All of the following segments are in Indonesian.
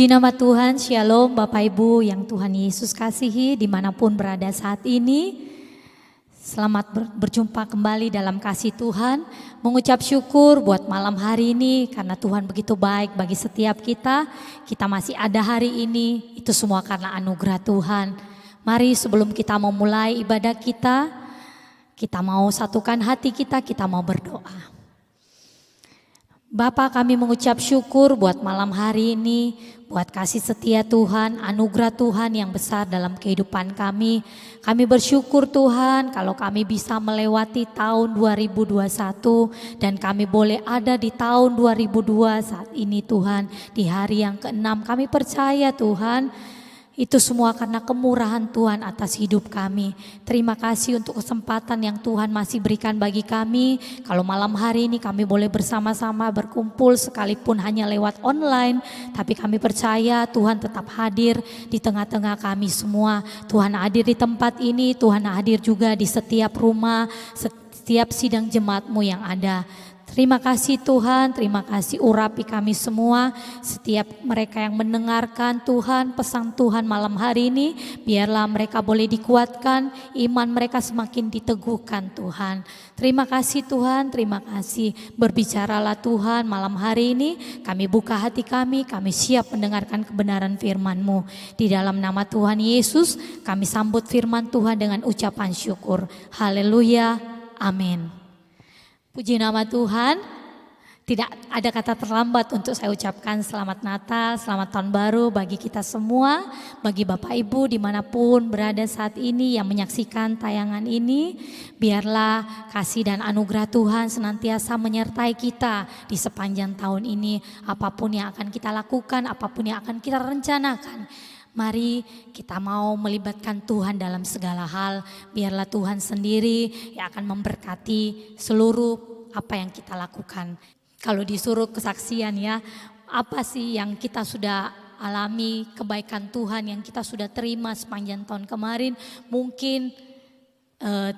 Puji nama Tuhan, Shalom Bapak Ibu yang Tuhan Yesus kasihi dimanapun berada saat ini. Selamat berjumpa kembali dalam kasih Tuhan. Mengucap syukur buat malam hari ini karena Tuhan begitu baik bagi setiap kita. Kita masih ada hari ini, itu semua karena anugerah Tuhan. Mari sebelum kita memulai ibadah kita mau satukan hati kita mau berdoa. Bapa, kami mengucap syukur buat malam hari ini, buat kasih setia Tuhan, anugerah Tuhan yang besar dalam kehidupan kami. Kami bersyukur Tuhan kalau kami bisa melewati tahun 2021 dan kami boleh ada di tahun 2002 saat ini Tuhan. Di hari yang ke-6 kami percaya Tuhan, itu semua karena kemurahan Tuhan atas hidup kami. Terima kasih untuk kesempatan yang Tuhan masih berikan bagi kami. Kalau malam hari ini kami boleh bersama-sama berkumpul sekalipun hanya lewat online. Tapi kami percaya Tuhan tetap hadir di tengah-tengah kami semua. Tuhan hadir di tempat ini, Tuhan hadir juga di setiap rumah, setiap sidang jemaat-Mu yang ada. Terima kasih Tuhan, terima kasih urapi kami semua, setiap mereka yang mendengarkan Tuhan, pesan Tuhan malam hari ini, biarlah mereka boleh dikuatkan, iman mereka semakin diteguhkan Tuhan. Terima kasih Tuhan, terima kasih, berbicaralah Tuhan malam hari ini, kami buka hati kami siap mendengarkan kebenaran firman-Mu. Di dalam nama Tuhan Yesus, kami sambut firman Tuhan dengan ucapan syukur. Haleluya, amin. Puji nama Tuhan, tidak ada kata terlambat untuk saya ucapkan selamat Natal, selamat Tahun Baru bagi kita semua, bagi Bapak Ibu dimanapun berada saat ini yang menyaksikan tayangan ini. Biarlah kasih dan anugerah Tuhan senantiasa menyertai kita di sepanjang tahun ini. Apapun yang akan kita lakukan, apapun yang akan kita rencanakan, mari kita mau melibatkan Tuhan dalam segala hal. Biarlah Tuhan sendiri yang akan memberkati seluruh apa yang kita lakukan. Kalau disuruh kesaksian ya, apa sih yang kita sudah alami, kebaikan Tuhan yang kita sudah terima sepanjang tahun kemarin. Mungkin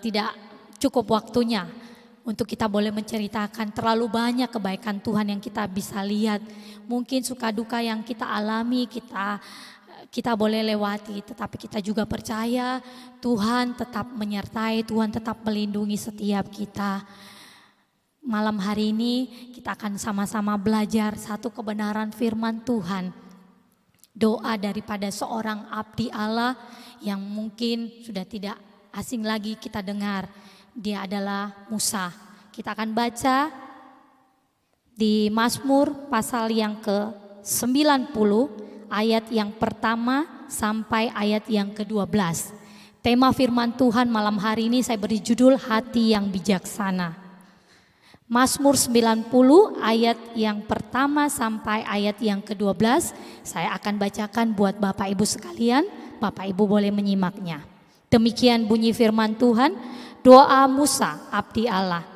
tidak cukup waktunya untuk kita boleh menceritakan terlalu banyak kebaikan Tuhan yang kita bisa lihat. Mungkin suka duka yang kita alami, kita boleh lewati, tetapi kita juga percaya Tuhan tetap menyertai, Tuhan tetap melindungi setiap kita. Malam hari ini kita akan sama-sama belajar satu kebenaran firman Tuhan. Doa daripada seorang abdi Allah yang mungkin sudah tidak asing lagi kita dengar. Dia adalah Musa. Kita akan baca di Mazmur pasal yang ke-90. Ayat yang pertama sampai ayat yang ke-12. Tema firman Tuhan malam hari ini saya beri judul Hati yang Bijaksana. Mazmur 90 ayat yang pertama sampai ayat yang ke-12. Saya akan bacakan buat Bapak Ibu sekalian. Bapak Ibu boleh menyimaknya. Demikian bunyi firman Tuhan. Doa Musa abdi Allah.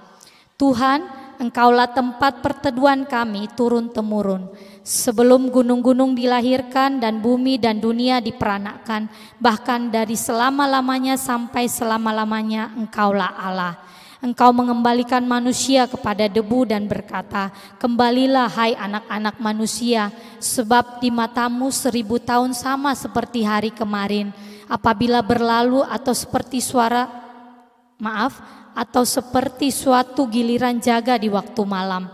Tuhan, Engkaulah tempat perteduhan kami turun-temurun. Sebelum gunung-gunung dilahirkan dan bumi dan dunia diperanakkan, bahkan dari selama-lamanya sampai selama-lamanya Engkaulah Allah. Engkau mengembalikan manusia kepada debu dan berkata, kembalilah hai anak-anak manusia, sebab di matamu 1000 tahun sama seperti hari kemarin. Apabila berlalu atau seperti seperti suatu giliran jaga di waktu malam.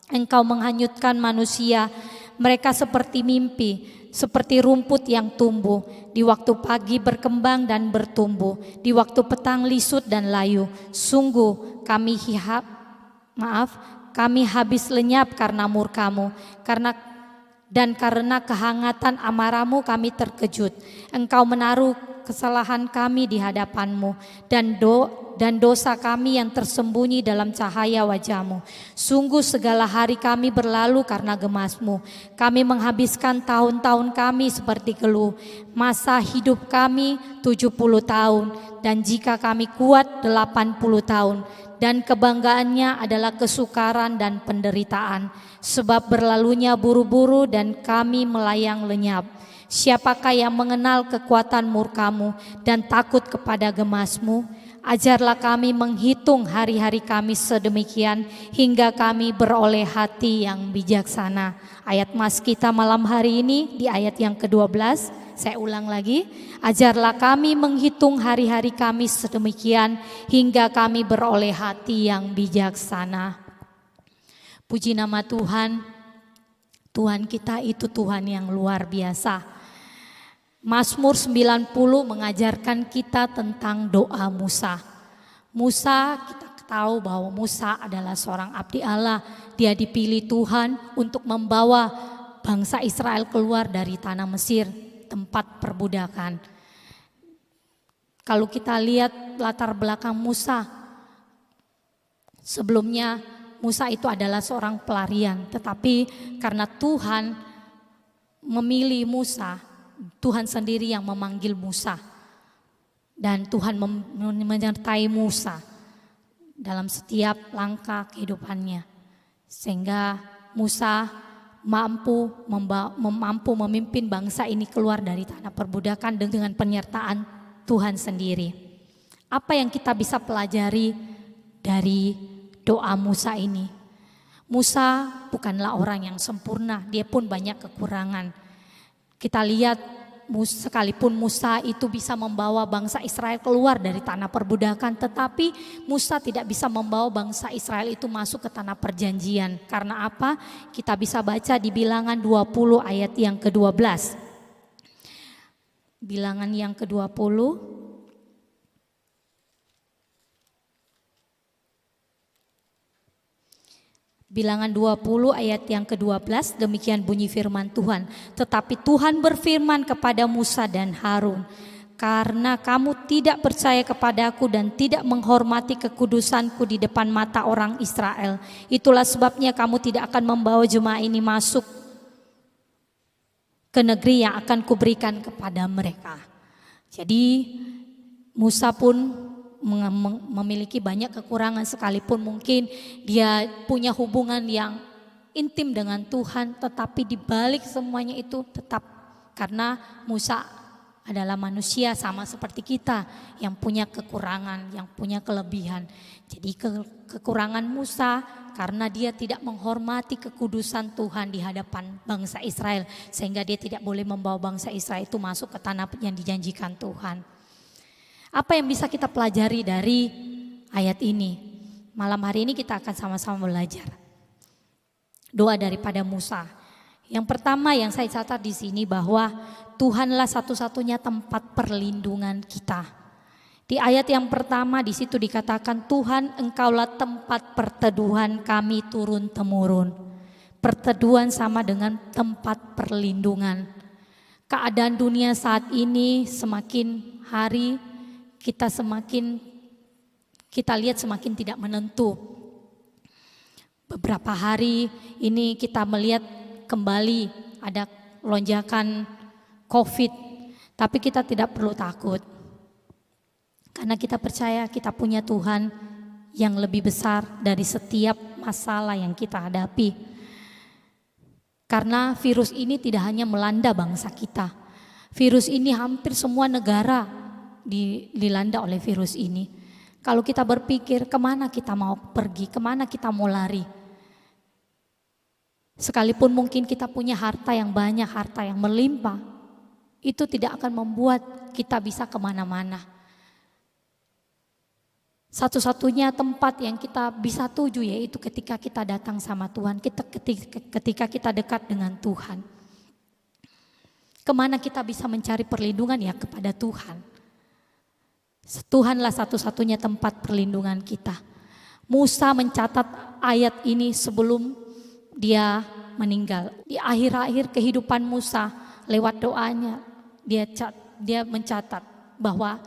Engkau menghanyutkan manusia, mereka seperti mimpi, seperti rumput yang tumbuh. Di waktu pagi berkembang dan bertumbuh, di waktu petang lisut dan layu. Sungguh kami habis lenyap karena murka-Mu, karena kehangatan amarah-Mu kami terkejut. Engkau menaruh kesalahan kami di hadapan-Mu dan dosa kami yang tersembunyi dalam cahaya wajah-Mu. Sungguh segala hari kami berlalu karena gemas-Mu. Kami menghabiskan tahun-tahun kami seperti keluh. Masa hidup kami 70 tahun dan jika kami kuat 80 tahun. Dan kebanggaannya adalah kesukaran dan penderitaan. Sebab berlalunya buru-buru dan kami melayang lenyap. Siapakah yang mengenal kekuatan murka-Mu dan takut kepada gemas-Mu? Ajarlah kami menghitung hari-hari kami sedemikian hingga kami beroleh hati yang bijaksana. Ayat mas kita malam hari ini di ayat yang ke-12, saya ulang lagi. Ajarlah kami menghitung hari-hari kami sedemikian hingga kami beroleh hati yang bijaksana. Puji nama Tuhan. Tuhan kita itu Tuhan yang luar biasa. Mazmur 90 mengajarkan kita tentang doa Musa. Musa, kita tahu bahwa Musa adalah seorang abdi Allah. Dia dipilih Tuhan untuk membawa bangsa Israel keluar dari tanah Mesir, tempat perbudakan. Kalau kita lihat latar belakang Musa, sebelumnya Musa itu adalah seorang pelarian. Tetapi karena Tuhan memilih Musa, Tuhan sendiri yang memanggil Musa, dan Tuhan menyertai Musa dalam setiap langkah kehidupannya, sehingga Musa mampu memimpin bangsa ini keluar dari tanah perbudakan dengan penyertaan Tuhan sendiri. Apa yang kita bisa pelajari dari doa Musa ini? Musa bukanlah orang yang sempurna, dia pun banyak kekurangan. Kita lihat sekalipun Musa itu bisa membawa bangsa Israel keluar dari tanah perbudakan, tetapi Musa tidak bisa membawa bangsa Israel itu masuk ke tanah perjanjian. Karena apa? Kita bisa baca di Bilangan 20 ayat yang ke-12. Bilangan yang ke-20. Bilangan 20 ayat yang ke-12, demikian bunyi firman Tuhan. Tetapi Tuhan berfirman kepada Musa dan Harun, karena kamu tidak percaya kepadaku dan tidak menghormati kekudusanku di depan mata orang Israel, itulah sebabnya kamu tidak akan membawa jemaah ini masuk ke negeri yang akan kuberikan kepada mereka. Jadi Musa pun memiliki banyak kekurangan, sekalipun mungkin dia punya hubungan yang intim dengan Tuhan, tetapi di balik semuanya itu tetap karena Musa adalah manusia sama seperti kita yang punya kekurangan, yang punya kelebihan. Jadi kekurangan Musa karena dia tidak menghormati kekudusan Tuhan di hadapan bangsa Israel, sehingga dia tidak boleh membawa bangsa Israel itu masuk ke tanah yang dijanjikan Tuhan. Apa yang bisa kita pelajari dari ayat ini? Malam hari ini kita akan sama-sama belajar doa daripada Musa. Yang pertama yang saya catat di sini bahwa Tuhanlah satu-satunya tempat perlindungan kita. Di ayat yang pertama di situ dikatakan, Tuhan Engkaulah tempat perteduhan kami turun temurun. Perteduhan sama dengan tempat perlindungan. Keadaan dunia saat ini semakin hari kita lihat semakin tidak menentu. Beberapa hari ini kita melihat kembali ada lonjakan COVID, tapi kita tidak perlu takut. Karena kita percaya kita punya Tuhan yang lebih besar dari setiap masalah yang kita hadapi. Karena virus ini tidak hanya melanda bangsa kita. Virus ini hampir semua negara dilanda oleh virus ini. Kalau kita berpikir kemana kita mau pergi, kemana kita mau lari. Sekalipun mungkin kita punya harta yang banyak, harta yang melimpah, itu tidak akan membuat kita bisa kemana-mana. Satu-satunya tempat yang kita bisa tuju yaitu ketika kita datang sama Tuhan, ketika kita dekat dengan Tuhan. Kemana kita bisa mencari perlindungan? Ya kepada Tuhan. Tuhanlah satu-satunya tempat perlindungan kita. Musa mencatat ayat ini sebelum dia meninggal. Di akhir-akhir kehidupan Musa, lewat doanya dia mencatat bahwa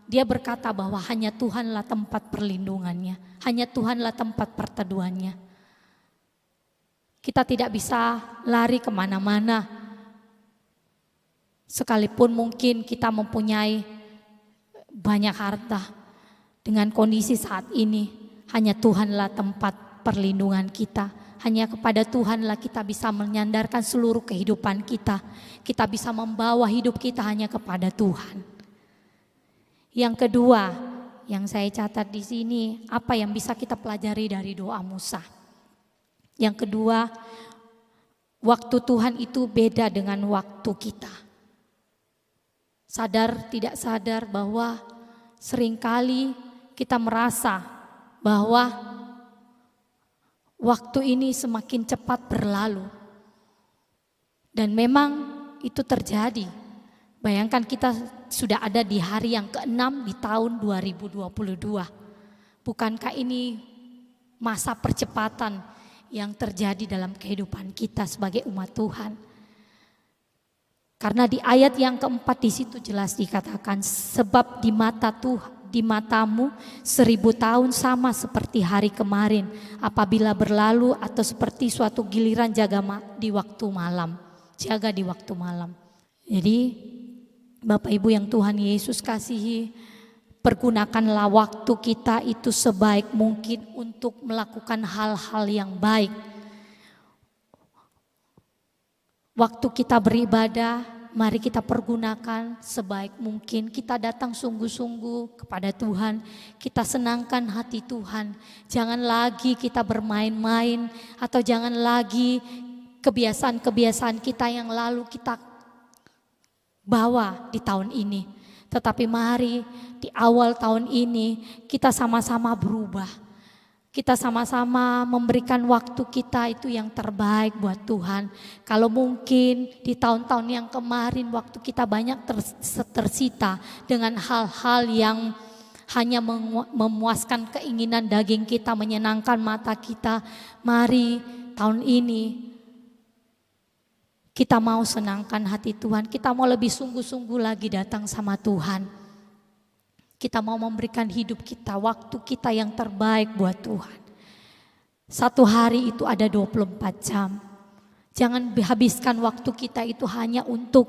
dia berkata bahwa hanya Tuhanlah tempat perlindungannya, hanya Tuhanlah tempat perteduhannya. Kita tidak bisa lari kemana-mana. Sekalipun mungkin kita mempunyai banyak harta, dengan kondisi saat ini hanya Tuhanlah tempat perlindungan kita. Hanya kepada Tuhanlah kita bisa menyandarkan seluruh kehidupan kita. Kita bisa membawa hidup kita hanya kepada Tuhan. Yang kedua, yang saya catat di sini, apa yang bisa kita pelajari dari doa Musa. Yang kedua, waktu Tuhan itu beda dengan waktu kita. Sadar tidak sadar bahwa seringkali kita merasa bahwa waktu ini semakin cepat berlalu. Dan memang itu terjadi. Bayangkan kita sudah ada di hari yang ke-6 di tahun 2022. Bukankah ini masa percepatan yang terjadi dalam kehidupan kita sebagai umat Tuhan? Karena di ayat yang keempat di situ jelas dikatakan, sebab di mata Tuhan, di matamu 1000 tahun sama seperti hari kemarin apabila berlalu, atau seperti suatu giliran jaga di waktu malam. Jaga di waktu malam. Jadi Bapak Ibu yang Tuhan Yesus kasihi, pergunakanlah waktu kita itu sebaik mungkin untuk melakukan hal-hal yang baik. Waktu kita beribadah, mari kita pergunakan sebaik mungkin. Kita datang sungguh-sungguh kepada Tuhan, kita senangkan hati Tuhan. Jangan lagi kita bermain-main, atau jangan lagi kebiasaan-kebiasaan kita yang lalu kita bawa di tahun ini. Tetapi mari di awal tahun ini kita sama-sama berubah. Kita sama-sama memberikan waktu kita itu yang terbaik buat Tuhan. Kalau mungkin di tahun-tahun yang kemarin waktu kita banyak tersita dengan hal-hal yang hanya memuaskan keinginan daging kita, menyenangkan mata kita. Mari tahun ini kita mau senangkan hati Tuhan, kita mau lebih sungguh-sungguh lagi datang sama Tuhan. Kita mau memberikan hidup kita, waktu kita yang terbaik buat Tuhan. Satu hari itu ada 24 jam. Jangan habiskan waktu kita itu hanya untuk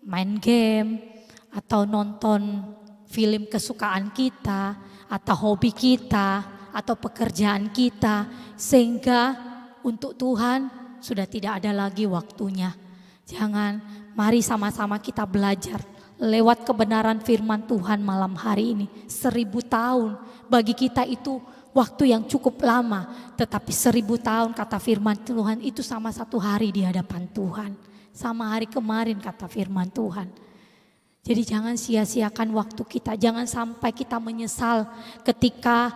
main game, atau nonton film kesukaan kita, atau hobi kita, atau pekerjaan kita. Sehingga untuk Tuhan sudah tidak ada lagi waktunya. Jangan, mari sama-sama kita belajar lewat kebenaran firman Tuhan malam hari ini. 1000 tahun bagi kita itu waktu yang cukup lama, tetapi 1000 tahun kata firman Tuhan itu sama satu hari di hadapan Tuhan. Sama hari kemarin kata firman Tuhan. Jadi jangan sia-siakan waktu kita, jangan sampai kita menyesal ketika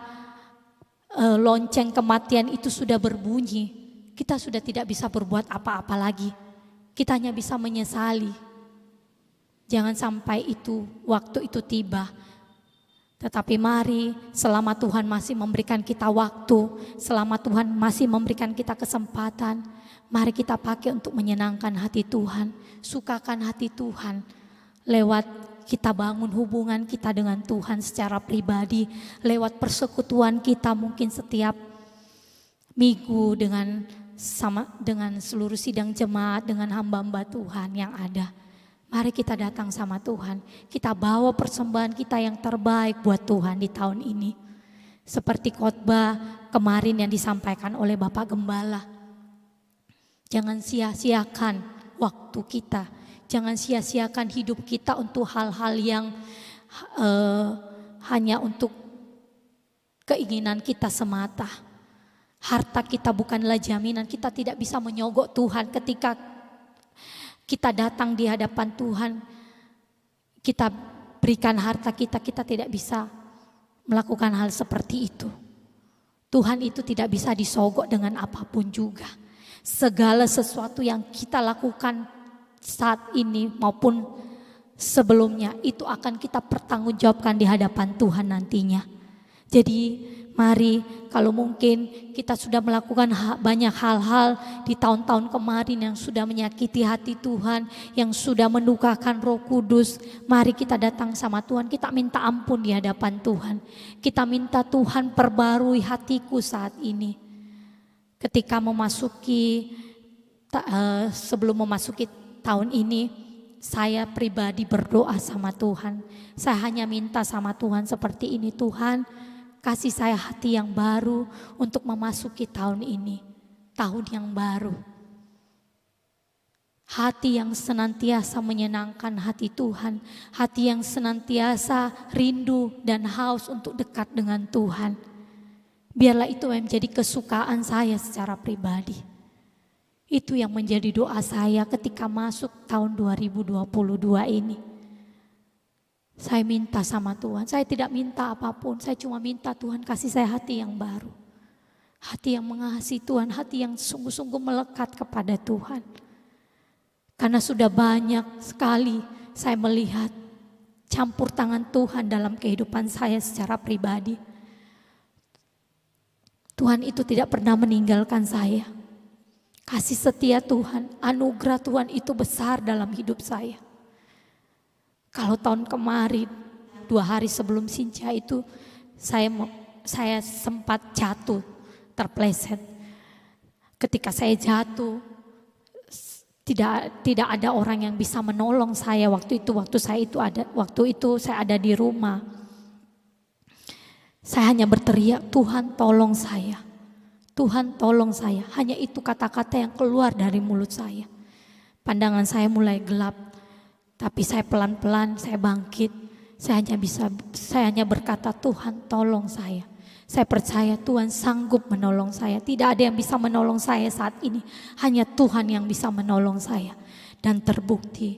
lonceng kematian itu sudah berbunyi. Kita sudah tidak bisa berbuat apa-apa lagi. Kita hanya bisa menyesali. Jangan sampai itu waktu itu tiba. Tetapi mari selama Tuhan masih memberikan kita waktu, selama Tuhan masih memberikan kita kesempatan, mari kita pakai untuk menyenangkan hati Tuhan, sukakan hati Tuhan. Lewat kita bangun hubungan kita dengan Tuhan secara pribadi, lewat persekutuan kita mungkin setiap minggu dengan seluruh sidang jemaat, dengan hamba-hamba Tuhan yang ada. Mari kita datang sama Tuhan, kita bawa persembahan kita yang terbaik buat Tuhan di tahun ini. Seperti khotbah kemarin yang disampaikan oleh Bapak Gembala. Jangan sia-siakan waktu kita, jangan sia-siakan hidup kita untuk hal-hal yang hanya untuk keinginan kita semata. Harta kita bukanlah jaminan, kita tidak bisa menyogok Tuhan ketika kita datang di hadapan Tuhan. Kita berikan harta kita, kita tidak bisa melakukan hal seperti itu. Tuhan itu tidak bisa disogok dengan apapun juga. Segala sesuatu yang kita lakukan saat ini maupun sebelumnya itu akan kita pertanggungjawabkan di hadapan Tuhan nantinya. Jadi mari kalau mungkin kita sudah melakukan banyak hal-hal di tahun-tahun kemarin yang sudah menyakiti hati Tuhan, yang sudah mendukakan Roh Kudus, mari kita datang sama Tuhan, kita minta ampun di hadapan Tuhan. Kita minta Tuhan perbarui hatiku saat ini. Ketika sebelum memasuki tahun ini, saya pribadi berdoa sama Tuhan. Saya hanya minta sama Tuhan seperti ini, Tuhan, kasih saya hati yang baru untuk memasuki tahun ini, tahun yang baru. hati yang senantiasa menyenangkan hati Tuhan, hati yang senantiasa rindu dan haus untuk dekat dengan Tuhan. Biarlah itu yang menjadi kesukaan saya secara pribadi. Itu yang menjadi doa saya ketika masuk tahun 2022 ini. Saya minta sama Tuhan, saya tidak minta apapun, saya cuma minta Tuhan kasih saya hati yang baru. Hati yang mengasihi Tuhan, hati yang sungguh-sungguh melekat kepada Tuhan. Karena sudah banyak sekali saya melihat campur tangan Tuhan dalam kehidupan saya secara pribadi. Tuhan itu tidak pernah meninggalkan saya. Kasih setia Tuhan, anugerah Tuhan itu besar dalam hidup saya. Kalau tahun kemarin, 2 hari sebelum Sinja itu saya sempat jatuh, terpleset. Ketika saya jatuh, tidak ada orang yang bisa menolong saya waktu itu saya ada di rumah. Saya hanya berteriak, Tuhan tolong saya. Tuhan tolong saya. Hanya itu kata-kata yang keluar dari mulut saya. Pandangan saya mulai gelap. Tapi saya pelan-pelan, saya bangkit. Saya hanya berkata, Tuhan tolong saya. Saya percaya Tuhan sanggup menolong saya. Tidak ada yang bisa menolong saya saat ini. Hanya Tuhan yang bisa menolong saya. Dan terbukti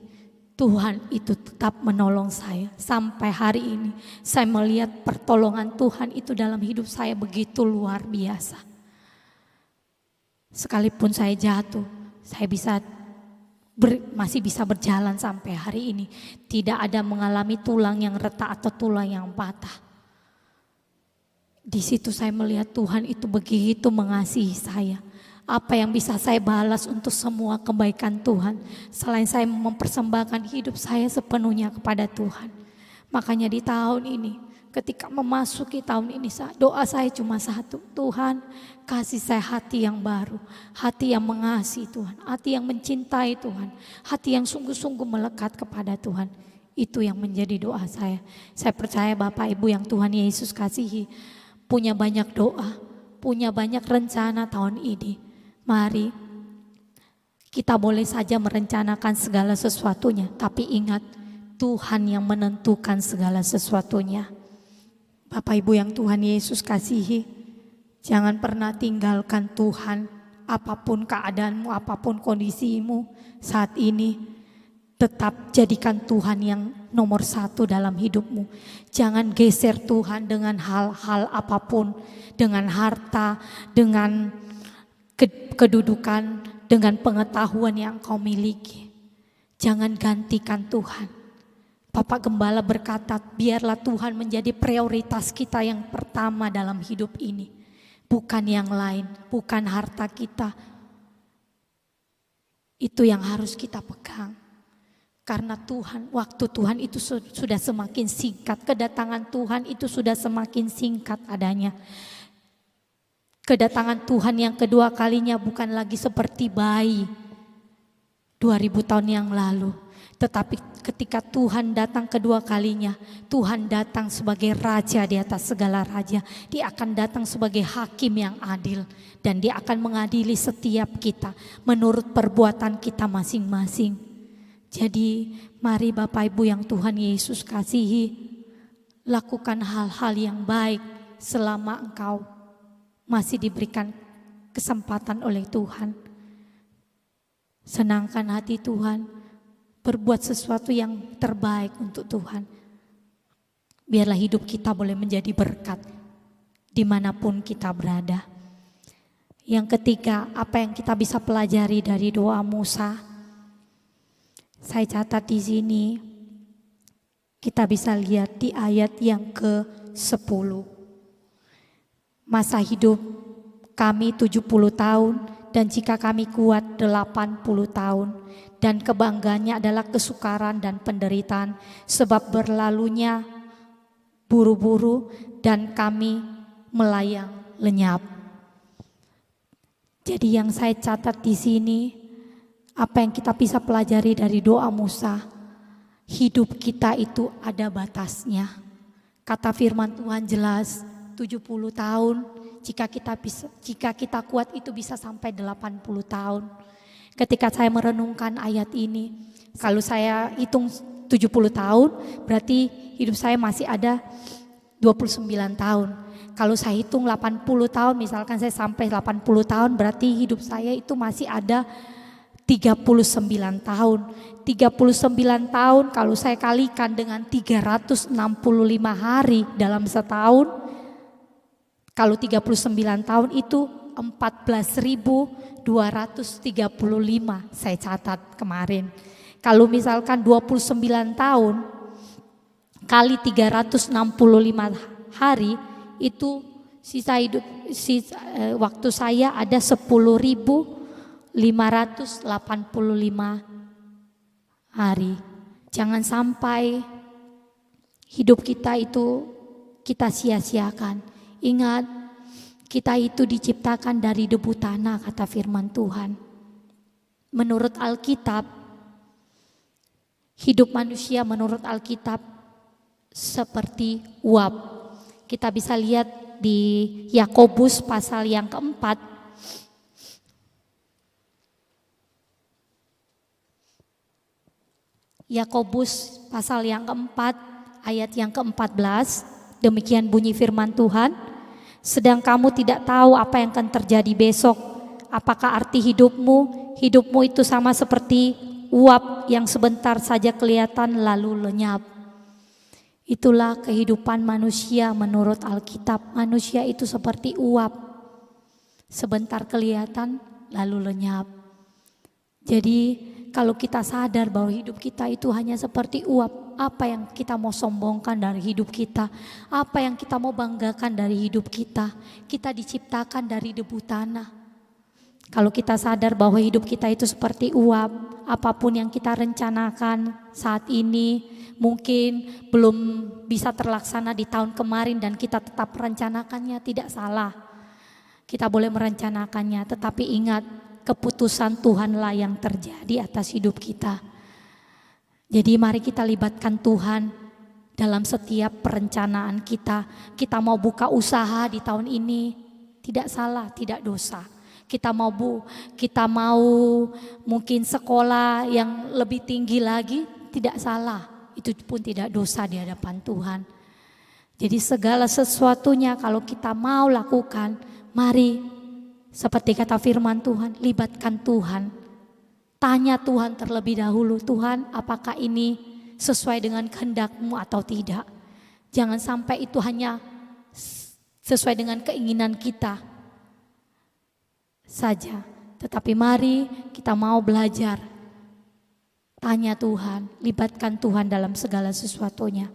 Tuhan itu tetap menolong saya. Sampai hari ini saya melihat pertolongan Tuhan itu dalam hidup saya begitu luar biasa. Sekalipun saya jatuh, saya masih bisa berjalan sampai hari ini. Tidak ada mengalami tulang yang retak atau tulang yang patah. Di situ saya melihat Tuhan itu begitu mengasihi saya. Apa yang bisa saya balas untuk semua kebaikan Tuhan selain saya mempersembahkan hidup saya sepenuhnya kepada Tuhan. Makanya di tahun ini, ketika memasuki tahun ini, doa saya cuma satu, Tuhan kasih saya hati yang baru, hati yang mengasihi Tuhan, hati yang mencintai Tuhan, hati yang sungguh-sungguh melekat kepada Tuhan. Itu yang menjadi doa saya. Saya percaya Bapak Ibu yang Tuhan Yesus kasihi punya banyak doa, punya banyak rencana tahun ini. Mari kita boleh saja merencanakan segala sesuatunya, tapi ingat Tuhan yang menentukan segala sesuatunya. Bapak Ibu yang Tuhan Yesus kasihi, jangan pernah tinggalkan Tuhan. Apapun keadaanmu, apapun kondisimu saat ini, tetap jadikan Tuhan yang nomor 1 dalam hidupmu. Jangan geser Tuhan dengan hal-hal apapun, dengan harta, dengan kedudukan, dengan pengetahuan yang kau miliki. Jangan gantikan Tuhan. Bapak Gembala berkata, biarlah Tuhan menjadi prioritas kita yang pertama dalam hidup ini. Bukan yang lain, bukan harta kita. Itu yang harus kita pegang. Karena Tuhan, waktu Tuhan itu sudah semakin singkat. Kedatangan Tuhan itu sudah semakin singkat adanya. Kedatangan Tuhan yang kedua kalinya bukan lagi seperti bayi 2000 tahun yang lalu. Tetapi ketika Tuhan datang kedua kalinya, Tuhan datang sebagai raja di atas segala raja. Dia akan datang sebagai hakim yang adil. Dan dia akan mengadili setiap kita menurut perbuatan kita masing-masing. Jadi mari Bapak Ibu yang Tuhan Yesus kasihi, lakukan hal-hal yang baik selama engkau masih diberikan kesempatan oleh Tuhan. Senangkan hati Tuhan, berbuat sesuatu yang terbaik untuk Tuhan. Biarlah hidup kita boleh menjadi berkat dimanapun kita berada. Yang ketiga, apa yang kita bisa pelajari dari doa Musa? Saya catat di sini, kita bisa lihat di ayat yang ke-10. Masa hidup kami 70 tahun dan jika kami kuat 80 tahun. Dan kebanggaannya adalah kesukaran dan penderitaan sebab berlalunya buru-buru dan kami melayang lenyap. Jadi yang saya catat di sini, apa yang kita bisa pelajari dari doa Musa, hidup kita itu ada batasnya. Kata firman Tuhan jelas, 70 tahun, jika kita kuat itu bisa sampai 80 tahun. Ketika saya merenungkan ayat ini, kalau saya hitung 70 tahun, berarti hidup saya masih ada 29 tahun. Kalau saya hitung 80 tahun, misalkan saya sampai 80 tahun, berarti hidup saya itu masih ada 39 tahun. 39 tahun kalau saya kalikan dengan 365 hari dalam setahun, kalau 39 tahun itu 14.235 saya catat kemarin. Kalau misalkan 29 tahun kali 365 hari itu waktu saya ada 10.585 hari. Jangan sampai hidup kita itu kita sia-siakan. Ingat, kita itu diciptakan dari debu tanah, kata firman Tuhan. Menurut Alkitab, hidup manusia menurut Alkitab seperti uap. Kita bisa lihat di Yakobus pasal yang keempat. Yakobus pasal yang keempat ayat yang ke-14, demikian bunyi firman Tuhan. Sedang kamu tidak tahu apa yang akan terjadi besok. Apakah arti hidupmu? Hidupmu itu sama seperti uap yang sebentar saja kelihatan lalu lenyap. Itulah kehidupan manusia menurut Alkitab. Manusia itu seperti uap, sebentar kelihatan lalu lenyap. Jadi kalau kita sadar bahwa hidup kita itu hanya seperti uap, apa yang kita mau sombongkan dari hidup kita? Apa yang kita mau banggakan dari hidup kita? Kita diciptakan dari debu tanah. Kalau kita sadar bahwa hidup kita itu seperti uap, apapun yang kita rencanakan saat ini mungkin belum bisa terlaksana di tahun kemarin dan kita tetap merencanakannya, tidak salah. Kita boleh merencanakannya, tetapi ingat, keputusan Tuhanlah yang terjadi atas hidup kita. Jadi mari kita libatkan Tuhan dalam setiap perencanaan kita. Kita mau buka usaha di tahun ini, tidak salah, tidak dosa. Kita mau mungkin sekolah yang lebih tinggi lagi, tidak salah. Itu pun tidak dosa di hadapan Tuhan. Jadi segala sesuatunya kalau kita mau lakukan, mari seperti kata firman Tuhan, libatkan Tuhan. Tanya Tuhan terlebih dahulu, Tuhan apakah ini sesuai dengan kehendak-Mu atau tidak. Jangan sampai itu hanya sesuai dengan keinginan kita saja. Tetapi mari kita mau belajar. Tanya Tuhan, libatkan Tuhan dalam segala sesuatunya.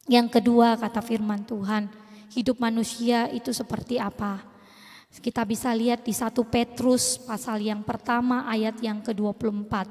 Yang kedua, kata firman Tuhan, hidup manusia itu seperti apa? Kita bisa lihat di 1 Petrus pasal yang pertama ayat yang ke-24.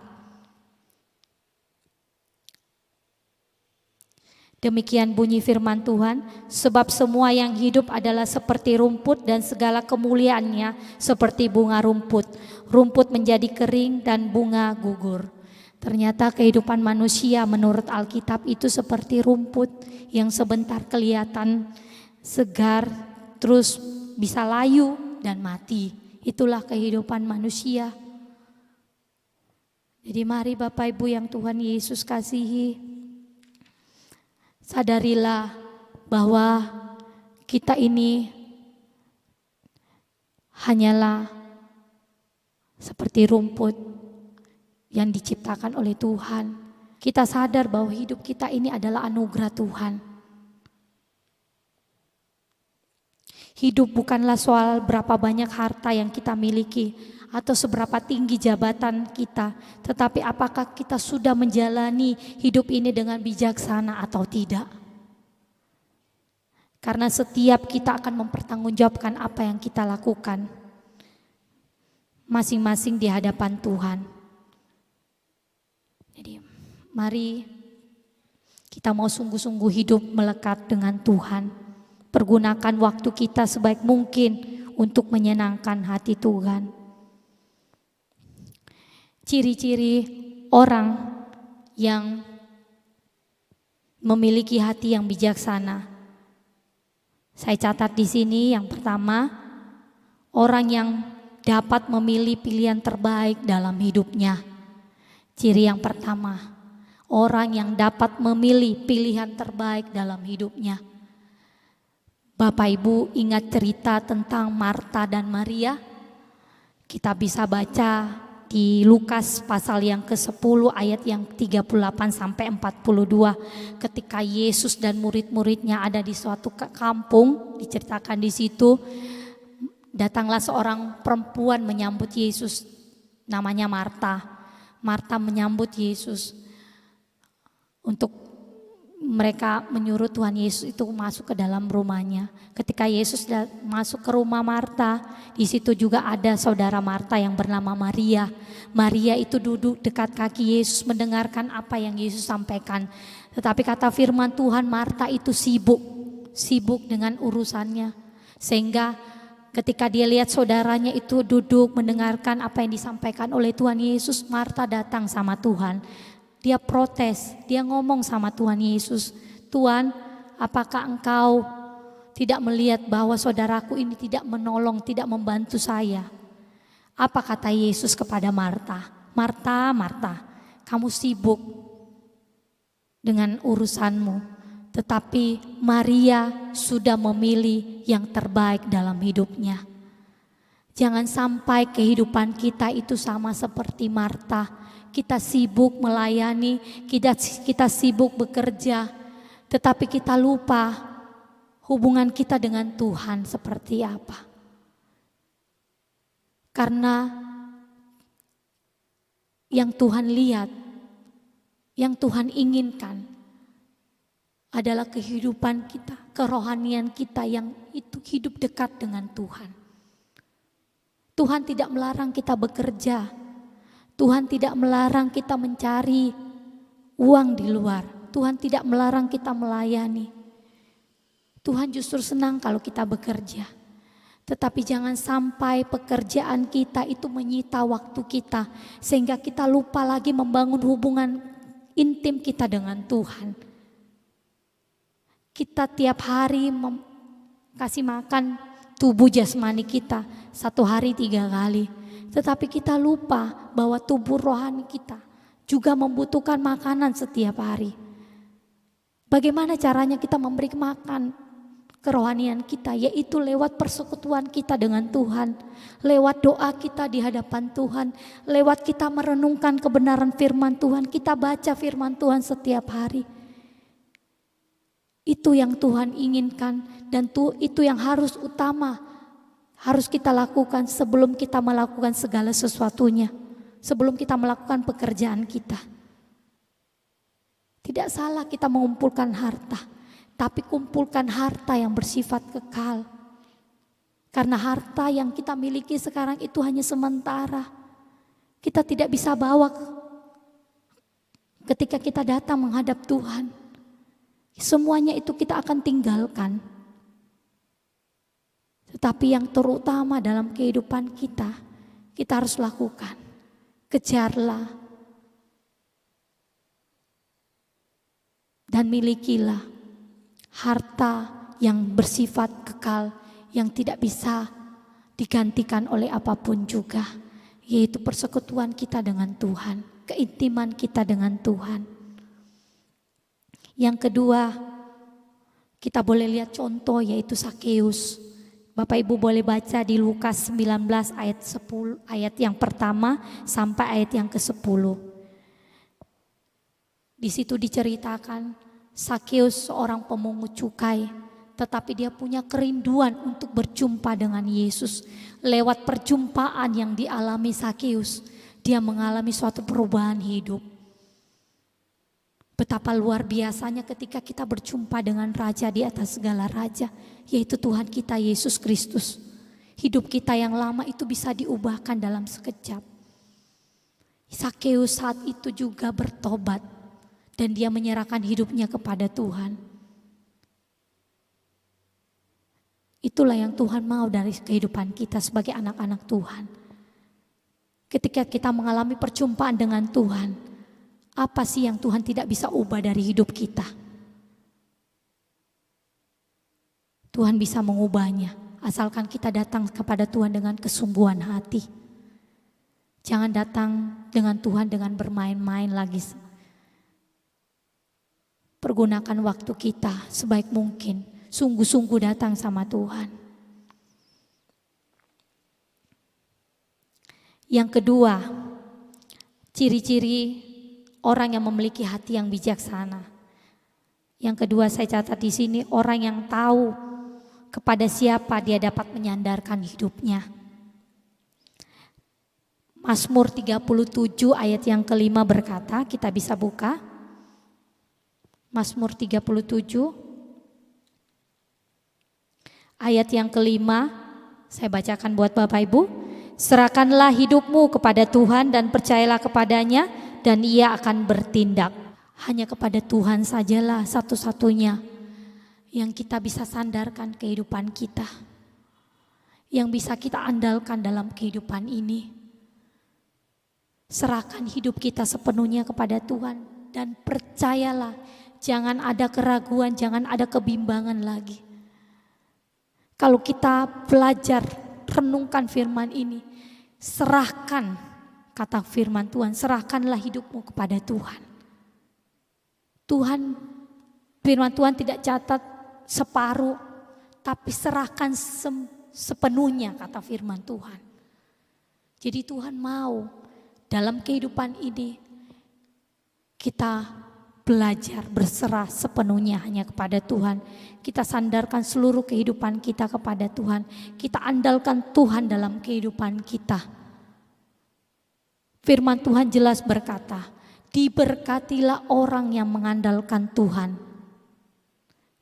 Demikian bunyi firman Tuhan, sebab semua yang hidup adalah seperti rumput dan segala kemuliaannya seperti bunga rumput. Rumput menjadi kering dan bunga gugur. Ternyata kehidupan manusia menurut Alkitab itu seperti rumput yang sebentar kelihatan segar, terus bisa layu dan mati. Itulah kehidupan manusia. Jadi mari Bapak Ibu yang Tuhan Yesus kasihi, sadarilah bahwa kita ini hanyalah seperti rumput yang diciptakan oleh Tuhan. Kita sadar bahwa hidup kita ini adalah anugerah Tuhan. Hidup bukanlah soal berapa banyak harta yang kita miliki atau seberapa tinggi jabatan kita, tetapi apakah kita sudah menjalani hidup ini dengan bijaksana atau tidak. Karena setiap kita akan mempertanggungjawabkan apa yang kita lakukan masing-masing di hadapan Tuhan. Jadi mari kita mau sungguh-sungguh hidup melekat dengan Tuhan. Pergunakan waktu kita sebaik mungkin untuk menyenangkan hati Tuhan. Ciri-ciri orang yang memiliki hati yang bijaksana. Saya catat di sini yang pertama, orang yang dapat memilih pilihan terbaik dalam hidupnya. Ciri yang pertama, orang yang dapat memilih pilihan terbaik dalam hidupnya. Bapak Ibu ingat cerita tentang Marta dan Maria? Kita bisa baca di Lukas pasal yang ke-10 ayat yang 38 sampai 42. Ketika Yesus dan murid-muridnya ada di suatu kampung, diceritakan di situ, datanglah seorang perempuan menyambut Yesus, namanya Marta. Marta menyambut Yesus. Untuk mereka menyuruh Tuhan Yesus itu masuk ke dalam rumahnya. Ketika Yesus masuk ke rumah Marta, di situ juga ada saudara Marta yang bernama Maria. Maria itu duduk dekat kaki Yesus mendengarkan apa yang Yesus sampaikan. Tetapi kata firman Tuhan, Marta itu sibuk dengan urusannya. Sehingga ketika dia lihat saudaranya itu duduk mendengarkan apa yang disampaikan oleh Tuhan Yesus, Marta datang sama Tuhan. Dia protes, dia ngomong sama Tuhan Yesus, Tuhan, apakah engkau tidak melihat bahwa saudaraku ini tidak menolong, tidak membantu saya? Apa kata Yesus kepada Marta? Marta, Marta, kamu sibuk dengan urusanmu, tetapi Maria sudah memilih yang terbaik dalam hidupnya. Jangan sampai kehidupan kita itu sama seperti Marta. Kita sibuk melayani, kita sibuk bekerja, tetapi kita lupa hubungan kita dengan Tuhan seperti apa. Karena yang Tuhan lihat, yang Tuhan inginkan adalah kehidupan kita, kerohanian kita yang itu hidup dekat dengan Tuhan. Tuhan tidak melarang kita bekerja. Tuhan tidak melarang kita mencari uang di luar. Tuhan tidak melarang kita melayani. Tuhan justru senang kalau kita bekerja. Tetapi jangan sampai pekerjaan kita itu menyita waktu kita, sehingga kita lupa lagi membangun hubungan intim kita dengan Tuhan. Kita tiap hari kasih makan tubuh jasmani kita 1 hari 3 kali. Tetapi kita lupa bahwa tubuh rohani kita juga membutuhkan makanan setiap hari. Bagaimana caranya kita memberi makan kerohanian kita? Yaitu lewat persekutuan kita dengan Tuhan. Lewat doa kita di hadapan Tuhan. Lewat kita merenungkan kebenaran firman Tuhan. Kita baca firman Tuhan setiap hari. Itu yang Tuhan inginkan dan itu yang harus utama. Harus kita lakukan sebelum kita melakukan segala sesuatunya. Sebelum kita melakukan pekerjaan kita. Tidak salah kita mengumpulkan harta. Tapi kumpulkan harta yang bersifat kekal. Karena harta yang kita miliki sekarang itu hanya sementara. Kita tidak bisa bawa ketika kita datang menghadap Tuhan. Semuanya itu kita akan tinggalkan. Tetapi yang terutama dalam kehidupan kita harus lakukan. Kejarlah dan milikilah harta yang bersifat kekal, yang tidak bisa digantikan oleh apapun juga, yaitu persekutuan kita dengan Tuhan, keintiman kita dengan Tuhan. Yang kedua, kita boleh lihat contoh yaitu Sakeus. Bapak Ibu boleh baca di Lukas 19 ayat 10, ayat yang pertama sampai ayat yang ke-10. Di situ diceritakan Sakeus seorang pemungut cukai, tetapi dia punya kerinduan untuk berjumpa dengan Yesus. Lewat perjumpaan yang dialami Sakeus, dia mengalami suatu perubahan hidup. Betapa luar biasanya ketika kita berjumpa dengan Raja di atas segala raja, yaitu Tuhan kita Yesus Kristus. Hidup kita yang lama itu bisa diubahkan dalam sekejap. Sakeus saat itu juga bertobat dan dia menyerahkan hidupnya kepada Tuhan. Itulah yang Tuhan mau dari kehidupan kita sebagai anak-anak Tuhan. Ketika kita mengalami perjumpaan dengan Tuhan, apa sih yang Tuhan tidak bisa ubah dari hidup kita? Tuhan bisa mengubahnya. asalkan kita datang kepada Tuhan dengan kesungguhan hati. Jangan datang dengan Tuhan dengan bermain-main lagi. Pergunakan waktu kita sebaik mungkin, sungguh-sungguh datang sama Tuhan. Yang kedua, ciri-ciri orang yang memiliki hati yang bijaksana. Yang kedua saya catat di sini, orang yang tahu kepada siapa dia dapat menyandarkan hidupnya. Mazmur 37 ayat yang kelima berkata, kita bisa buka. Mazmur 37 ayat yang kelima, saya bacakan buat Bapak Ibu. Serahkanlah hidupmu kepada Tuhan dan percayalah kepadanya dan Ia akan bertindak. Hanya kepada Tuhan sajalah satu-satunya yang kita bisa sandarkan kehidupan kita, yang bisa kita andalkan dalam kehidupan ini. Serahkan hidup kita sepenuhnya kepada Tuhan dan percayalah, jangan ada keraguan, jangan ada kebimbangan lagi. Kalau kita belajar renungkan firman ini, serahkan, kata firman Tuhan, serahkanlah hidupmu kepada Tuhan. Tuhan, firman Tuhan tidak catat separuh, tapi serahkan sepenuhnya, kata firman Tuhan. Jadi Tuhan mau dalam kehidupan ini kita belajar berserah sepenuhnya hanya kepada Tuhan. Kita sandarkan seluruh kehidupan kita kepada Tuhan. Kita andalkan Tuhan dalam kehidupan kita. Firman Tuhan jelas berkata, diberkatilah orang yang mengandalkan Tuhan,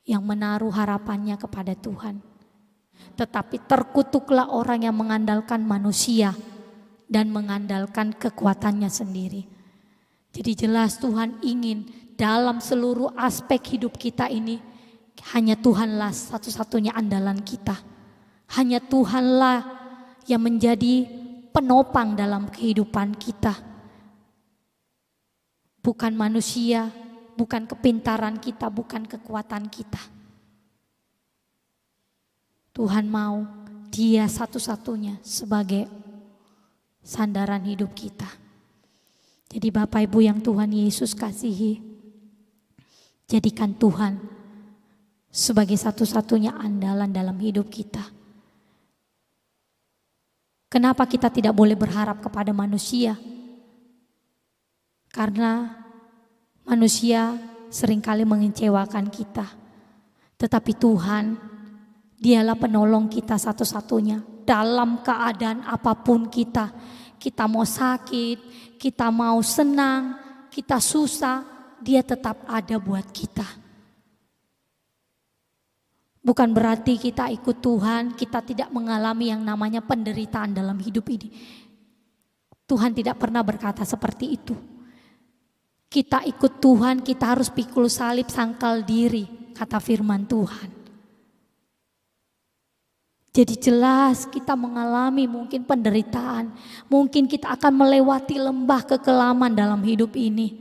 yang menaruh harapannya kepada Tuhan. Tetapi terkutuklah orang yang mengandalkan manusia dan mengandalkan kekuatannya sendiri. Jadi jelas Tuhan ingin dalam seluruh aspek hidup kita ini, hanya Tuhanlah satu-satunya andalan kita. Hanya Tuhanlah yang menjadi penopang dalam kehidupan kita. Bukan manusia, bukan kepintaran kita, bukan kekuatan kita. Tuhan mau Dia satu-satunya sebagai sandaran hidup kita. Jadi Bapak Ibu yang Tuhan Yesus kasihi, jadikan Tuhan sebagai satu-satunya andalan dalam hidup kita. Kenapa kita tidak boleh berharap kepada manusia? Karena manusia seringkali mengecewakan kita. Tetapi Tuhan, Dialah penolong kita satu-satunya. Dalam keadaan apapun kita mau sakit, kita mau senang, kita susah, Dia tetap ada buat kita. Bukan berarti kita ikut Tuhan, kita tidak mengalami yang namanya penderitaan dalam hidup ini. Tuhan tidak pernah berkata seperti itu. Kita ikut Tuhan, kita harus pikul salib, sangkal diri, kata firman Tuhan. Jadi jelas kita mengalami mungkin penderitaan, mungkin kita akan melewati lembah kekelaman dalam hidup ini.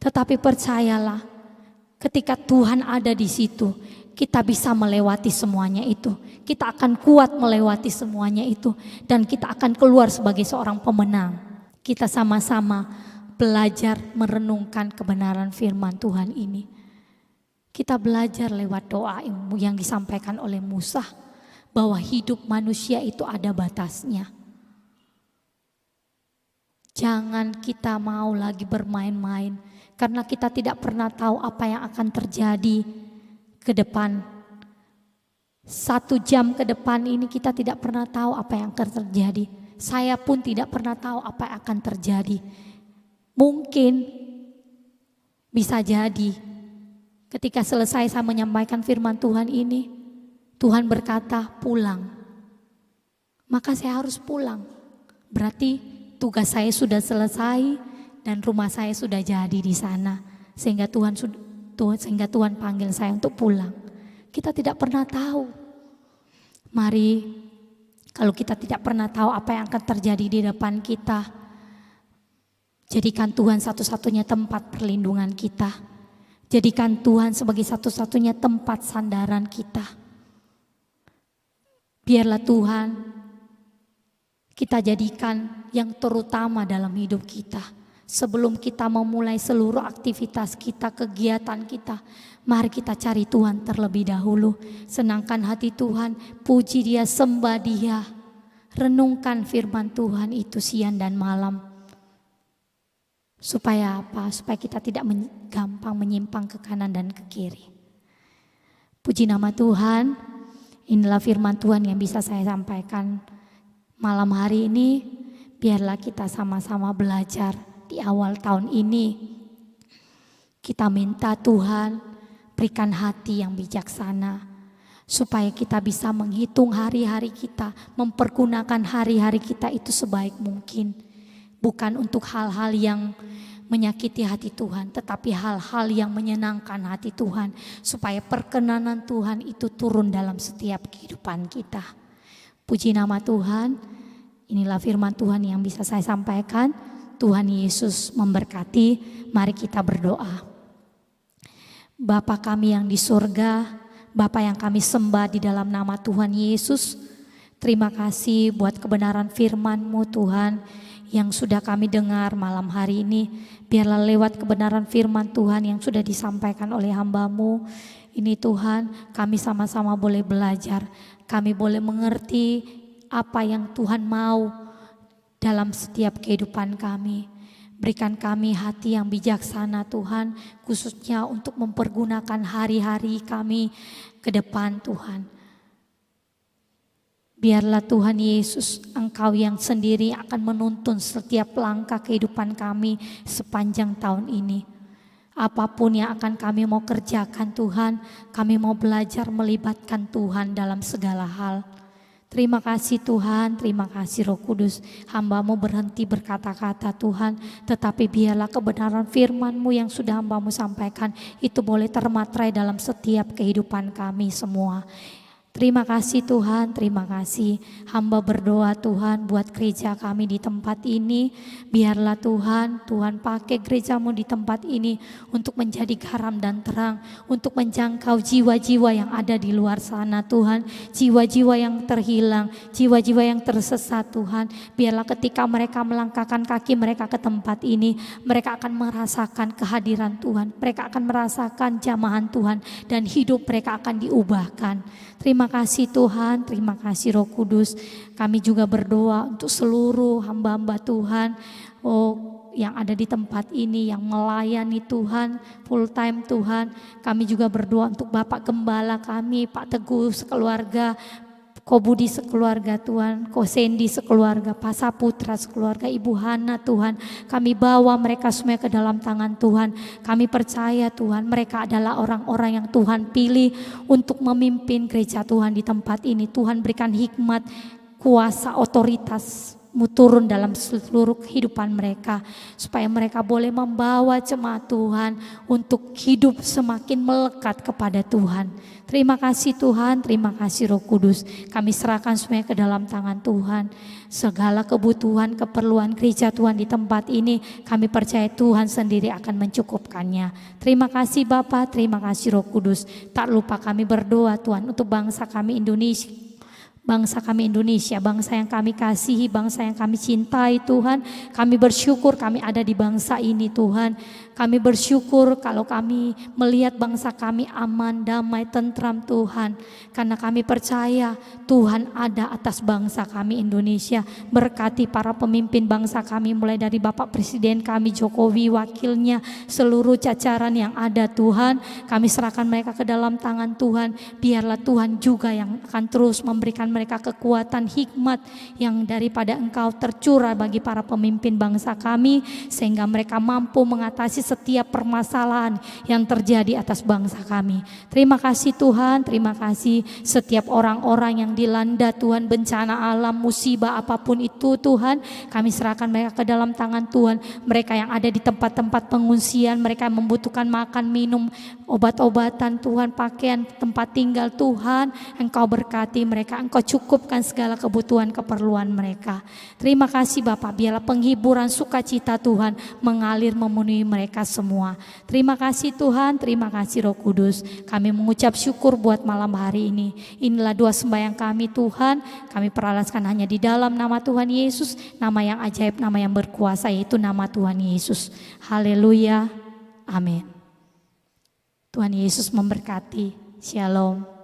Tetapi percayalah, ketika Tuhan ada di situ, kita bisa melewati semuanya itu. Kita akan kuat melewati semuanya itu, dan kita akan keluar sebagai seorang pemenang. Kita sama-sama belajar merenungkan kebenaran firman Tuhan ini. Kita belajar lewat doa yang disampaikan oleh Musa, bahwa hidup manusia itu ada batasnya. Jangan kita mau lagi bermain-main, karena kita tidak pernah tahu apa yang akan terjadi ke depan. 1 jam ke depan ini kita tidak pernah tahu apa yang akan terjadi. Saya pun tidak pernah tahu apa yang akan terjadi. Mungkin bisa jadi ketika selesai saya menyampaikan firman Tuhan ini, Tuhan berkata pulang. Maka saya harus pulang. Berarti tugas saya sudah selesai dan rumah saya sudah jadi di sana. Sehingga Tuhan panggil saya untuk pulang. Kita tidak pernah tahu. Mari, kalau kita tidak pernah tahu apa yang akan terjadi di depan kita, jadikan Tuhan satu-satunya tempat perlindungan kita. Jadikan Tuhan sebagai satu-satunya tempat sandaran kita. Biarlah Tuhan kita jadikan yang terutama dalam hidup kita. Sebelum kita memulai seluruh aktivitas kita, kegiatan kita, mari kita cari Tuhan terlebih dahulu. Senangkan hati Tuhan, puji Dia, sembah Dia. Renungkan firman Tuhan itu siang dan malam. Supaya apa? Supaya kita tidak gampang menyimpang ke kanan dan ke kiri. Puji nama Tuhan, inilah firman Tuhan yang bisa saya sampaikan malam hari ini. Biarlah kita sama-sama belajar di awal tahun ini. Kita minta Tuhan berikan hati yang bijaksana, supaya kita bisa menghitung hari-hari kita, mempergunakan hari-hari kita itu sebaik mungkin. Bukan untuk hal-hal yang menyakiti hati Tuhan, tetapi hal-hal yang menyenangkan hati Tuhan, supaya perkenanan Tuhan itu turun dalam setiap kehidupan kita. Puji nama Tuhan, inilah firman Tuhan yang bisa saya sampaikan. Tuhan Yesus memberkati, mari kita berdoa. Bapa kami yang di surga, Bapa yang kami sembah di dalam nama Tuhan Yesus, terima kasih buat kebenaran firman-Mu Tuhan, yang sudah kami dengar malam hari ini. Biarlah lewat kebenaran firman Tuhan yang sudah disampaikan oleh hamba-Mu ini Tuhan, kami sama-sama boleh belajar, kami boleh mengerti apa yang Tuhan mau dalam setiap kehidupan kami. Berikan kami hati yang bijaksana Tuhan, khususnya untuk mempergunakan hari-hari kami ke depan Tuhan. Biarlah Tuhan Yesus, Engkau yang sendiri akan menuntun setiap langkah kehidupan kami sepanjang tahun ini. Apapun yang akan kami mau kerjakan Tuhan, kami mau belajar melibatkan Tuhan dalam segala hal. Terima kasih Tuhan, terima kasih Roh Kudus. Hamba-Mu berhenti berkata-kata Tuhan, tetapi biarlah kebenaran firman-Mu yang sudah hamba-Mu sampaikan itu boleh termatrai dalam setiap kehidupan kami semua. Terima kasih Tuhan, terima kasih. Hamba berdoa Tuhan buat gereja kami di tempat ini. Biarlah Tuhan, Tuhan pakai gereja-Mu di tempat ini untuk menjadi garam dan terang, untuk menjangkau jiwa-jiwa yang ada di luar sana Tuhan. Jiwa-jiwa yang terhilang, jiwa-jiwa yang tersesat Tuhan. Biarlah ketika mereka melangkahkan kaki mereka ke tempat ini, mereka akan merasakan kehadiran Tuhan. Mereka akan merasakan jamahan Tuhan dan hidup mereka akan diubahkan. Terima kasih Tuhan, terima kasih Roh Kudus. Kami juga berdoa untuk seluruh hamba-hamba Tuhan yang ada di tempat ini, yang melayani Tuhan full time Tuhan. Kami juga berdoa untuk Bapak Gembala kami, Pak Teguh sekeluarga, Ko Budi sekeluarga Tuhan, Ko Sendi sekeluarga, Pak Saputra sekeluarga, Ibu Hana Tuhan. Kami bawa mereka semua ke dalam tangan Tuhan. Kami percaya Tuhan mereka adalah orang-orang yang Tuhan pilih untuk memimpin gereja Tuhan di tempat ini. Tuhan berikan hikmat, kuasa, otoritas-Mu turun dalam seluruh kehidupan mereka, supaya mereka boleh membawa jemaat Tuhan untuk hidup semakin melekat kepada Tuhan. Terima kasih Tuhan, terima kasih Roh Kudus. Kami serahkan semuanya ke dalam tangan Tuhan. Segala kebutuhan, keperluan gereja Tuhan di tempat ini, kami percaya Tuhan sendiri akan mencukupkannya. Terima kasih Bapa, terima kasih Roh Kudus. Tak lupa kami berdoa Tuhan untuk bangsa kami Indonesia. Bangsa kami Indonesia, bangsa yang kami kasihi, bangsa yang kami cintai Tuhan. Kami bersyukur kami ada di bangsa ini Tuhan. Kami bersyukur kalau kami melihat bangsa kami aman, damai, tentram Tuhan. Karena kami percaya Tuhan ada atas bangsa kami Indonesia. Berkati para pemimpin bangsa kami, mulai dari Bapak Presiden kami Jokowi, wakilnya, seluruh jajaran yang ada Tuhan. Kami serahkan mereka ke dalam tangan Tuhan. Biarlah Tuhan juga yang akan terus memberikan mereka kekuatan, hikmat yang daripada Engkau tercurah bagi para pemimpin bangsa kami, sehingga mereka mampu mengatasi setiap permasalahan yang terjadi atas bangsa kami. Terima kasih Tuhan, terima kasih setiap orang-orang yang dilanda Tuhan bencana alam, musibah apapun itu Tuhan, kami serahkan mereka ke dalam tangan Tuhan. Mereka yang ada di tempat-tempat pengungsian, mereka yang membutuhkan makan, minum, obat-obatan Tuhan, pakaian, tempat tinggal Tuhan, Engkau berkati mereka, Engkau Engkau cukupkan segala kebutuhan keperluan mereka. Terima kasih Bapak, biarlah penghiburan sukacita Tuhan mengalir memenuhi mereka semua. Terima kasih Tuhan, terima kasih Roh Kudus. Kami mengucap syukur buat malam hari ini. Inilah doa sembahyang kami Tuhan, kami peralaskan hanya di dalam nama Tuhan Yesus, nama yang ajaib, nama yang berkuasa, yaitu nama Tuhan Yesus. Haleluya, amin. Tuhan Yesus memberkati. Shalom.